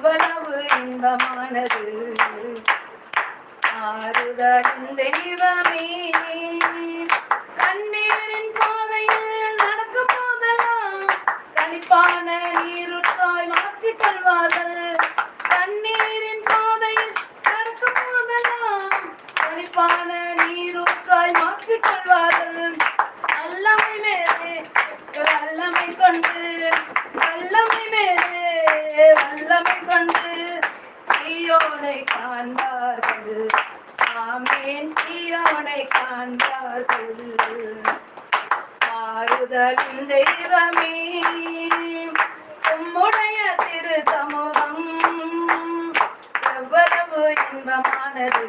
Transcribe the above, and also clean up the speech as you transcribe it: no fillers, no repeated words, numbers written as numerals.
எவ்வளவு இன்பமானது. ஆறுதலின் தெய்வமே கண்ணீரின் பாதையில் நடக்கும் போதெல்லாம் கனிப்பான நீருற்றாய் மாற்றிக் கொள்வார்கள். கண்ணீரின் பாதையில் நடக்கும் போதெல்லாம் கனிப்பான நீருற்றாய் மாற்றிக் கொள்வார்கள். வல்லமை மேலே வல்லமை கொண்டு வல்லமை மேலே வல்லமை கொண்டு சீயோனை காண்பார்கள். ஆமேன், சீயோனை காண்பார்கள். ஆறுதலின் தெய்வமே உம்முடைய திரு சமூகம் எவ்வளவு இன்பமானது.